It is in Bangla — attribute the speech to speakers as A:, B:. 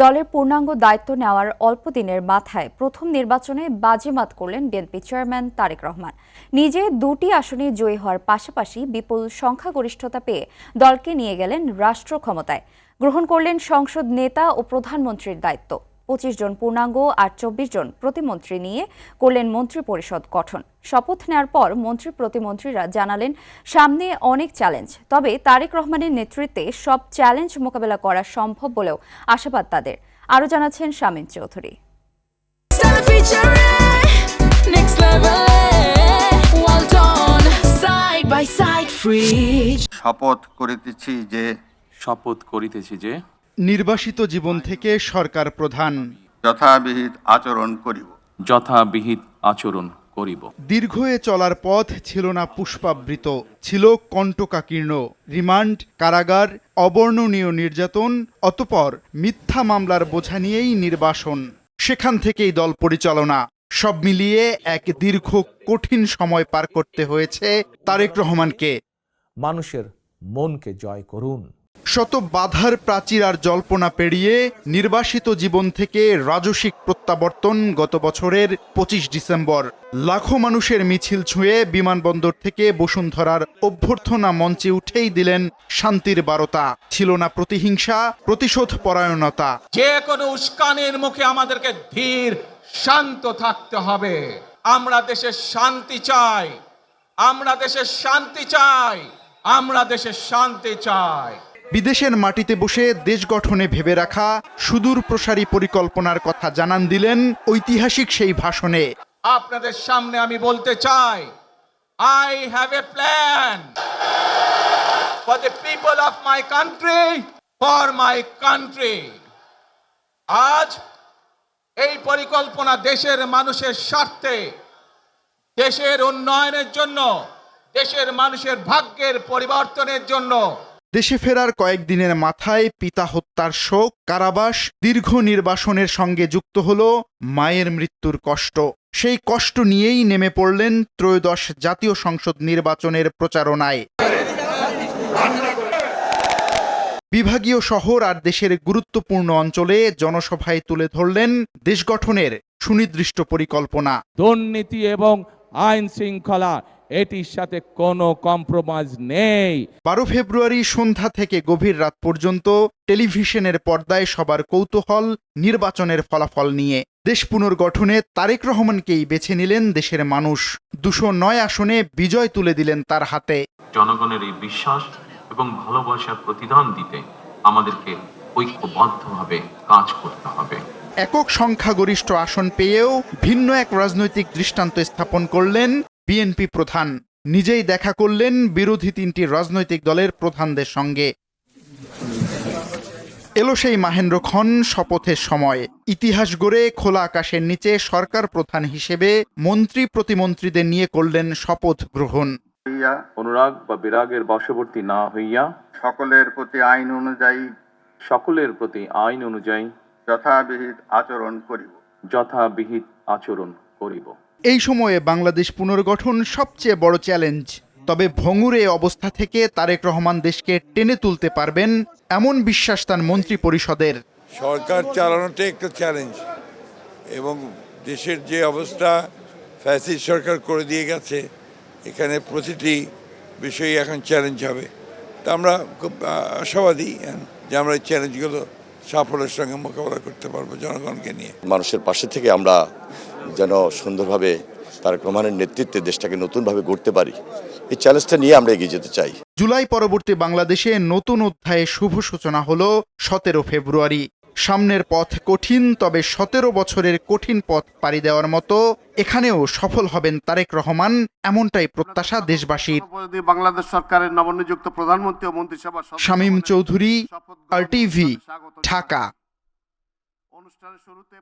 A: দলের পূর্ণাঙ্গ দায়িত্ব নেওয়ার অল্প দিনের মাথায় প্রথম নির্বাচনে বাজিমাত করলেন বিএনপি চেয়ারম্যান তারেক রহমান। নিজে দুটি আসনে জয়ী হওয়ার পাশাপাশি বিপুল সংখ্যাগরিষ্ঠতা পেয়ে দলকে নিয়ে গেলেন রাষ্ট্র ক্ষমতায়। গ্রহণ করলেন সংসদ নেতা ও প্রধানমন্ত্রীর দায়িত্ব। 25 জন পূর্ণাঙ্গ আর 24 জন প্রতিমন্ত্রী নিয়ে করলেন মন্ত্রিপরিষদ গঠন। শপথ নেওয়ার পর মন্ত্রী প্রতিমন্ত্রীরা জানালেন সামনে অনেক চ্যালেঞ্জ, তবে তারেক রহমানের নেতৃত্বে সব চ্যালেঞ্জ মোকাবেলা করা সম্ভব বলেও আশাবাদ তাদের। আরও জানাচ্ছেন শামীম চৌধুরী।
B: শপথ করিতেছি যে
C: নির্বাসিত জীবন থেকে সরকার প্রধান
D: যথাবিহিত আচরণ করিব।
C: দীর্ঘ এ চলার পথ ছিল না পুষ্পাবৃত, ছিল কণ্টকাকীর্ণ। রিমান্ড, কারাগার, অবর্ণনীয় নির্যাতন, অতঃপর মিথ্যা মামলার বোঝা নিয়েই নির্বাসন, সেখান থেকেই দল পরিচালনা। সব মিলিয়ে এক দীর্ঘ কঠিন সময় পার করতে হয়েছে তারেক রহমানকে।
E: মানুষের মনকে জয় করুন।
C: শত বাধার প্রাচীর আর জল্পনা পেরিয়ে নির্বাসিত জীবন থেকে রাজসিক প্রত্যাবর্তন গত বছরের 25 ডিসেম্বর। লাখো মানুষের মিছিল ছুঁয়ে বিমানবন্দর থেকে বসুন্ধরার অভ্যর্থনা মঞ্চে উঠেই দিলেন শান্তির বারতা। ছিল না প্রতিহিংসা, প্রতিশোধ পরায়ণতা।
F: যে কোনো উস্কানির মুখে আমাদেরকে ধীর শান্ত থাকতে হবে। আমরা দেশের শান্তি চাই, আমরা দেশের শান্তি চাই, আমরা দেশের শান্তি চাই।
C: বিদেশের মাটিতে বসে দেশ গঠনে ভেবে রাখা সুদূর প্রসারী পরিকল্পনার কথা জানান দিলেন ঐতিহাসিক সেই ভাষণে।
F: আপনাদের সামনে আমি বলতে চাই, I have a plan for the people of my country, for my country. আজ এই পরিকল্পনা দেশের মানুষের স্বার্থে, দেশের উন্নয়নের জন্য, দেশের মানুষের ভাগ্যের পরিবর্তনের জন্য।
C: দেশে ফেরার কয়েকদিনের মাথায় পিতা হত্যার শোক, কারাবাস, দীর্ঘ নির্বাসনের সঙ্গে যুক্ত হল মায়ের মৃত্যুর কষ্ট। সেই কষ্ট নিয়েই নেমে পড়লেন ত্রয়োদশ জাতীয় সংসদ নির্বাচনের প্রচারণায়। বিভাগীয় শহর আর দেশের গুরুত্বপূর্ণ অঞ্চলে জনসভায় তুলে ধরলেন দেশ গঠনের সুনির্দিষ্ট পরিকল্পনা।
E: দুর্নীতি এবং আইন শৃঙ্খলা, এটির সাথে কোনো কম্প্রোমাইজ নেই।
C: 12 ফেব্রুয়ারি সন্ধ্যা থেকে গভীর রাত পর্যন্ত টেলিভিশনের পর্দায় সবার কৌতূহল নির্বাচনের ফলাফল নিয়ে। দেশ পুনর্গঠনে তারেক রহমানকেই বেছে নিলেন দেশের মানুষ। 209 আসনে বিজয় তুলে দিলেন তার হাতে।
B: জনগণের এই বিশ্বাস এবং ভালোবাসার প্রতিদান দিতে আমাদেরকে ঐক্যবদ্ধভাবে কাজ করতে হবে।
C: একক সংখ্যাগরিষ্ঠ আসন পেয়েও ভিন্ন এক রাজনৈতিক দৃষ্টান্ত স্থাপন করলেন বিএনপি প্রধান। নিজেই দেখা করলেন বিরোধী 3টি রাজনৈতিক দলের প্রধানদের সঙ্গে। এলো সেই মাহেন্দ্রক্ষণ শপথের সময়। ইতিহাস গড়ে খোলা আকাশের নিচে সরকার প্রধান হিসেবে মন্ত্রী প্রতিমন্ত্রীদের নিয়ে করলেন শপথ গ্রহণ।
B: অনুরাগ বা বিরাগের বশবর্তী না হইয়া
D: সকলের প্রতি আইন অনুযায়ী যথাবিহিত আচরণ করিব।
C: এই সময়ে বাংলাদেশ পুনর্গঠন সবচেয়ে বড় চ্যালেঞ্জ। তবে ভঙ্গুরে অবস্থা থেকে তারেক রহমান দেশকে টেনে তুলতে পারবেন এমন বিশ্বাস তার মন্ত্রী পরিষদের।
G: সরকার চালানোটা একটা চ্যালেঞ্জ, এবং দেশের যে অবস্থা ফ্যাসিস্ট সরকার করে দিয়ে গেছে, এখানে প্রতিটি বিষয়ে এখন চ্যালেঞ্জ হবে। তা আমরা খুব আশাবাদী যে আমরা এই চ্যালেঞ্জগুলো সাফল্যের সঙ্গে মোকাবেলা করতে পারবো জনগণকে নিয়ে।
H: মানুষের পাশে থেকে আমরা যেন সুন্দরভাবে তারেক রহমানের নেতৃত্বে দেশটাকে নতুনভাবে গড়তে পারি, এই চ্যালেঞ্জটা নিয়ে আমরা এগিয়ে যেতে চাই।
C: জুলাই পরবর্তী বাংলাদেশে নতুন অধ্যায়ে শুভ সূচনা হলো 17 ফেব্রুয়ারি। সামনের পথ কঠিন, তবে 17 বছরের কঠিন পথ পাড়ি দেওয়ার মতো এখানেও সফল হবেন তারেক রহমান, এমনটাই প্রত্যাশা দেশবাসীর।
D: বাংলাদেশ সরকারের নবনিযুক্ত প্রধানমন্ত্রী ও মন্ত্রিসভা
C: শামীম চৌধুরী, RTV, ঢাকা।
D: অনুষ্ঠানের শুরুতে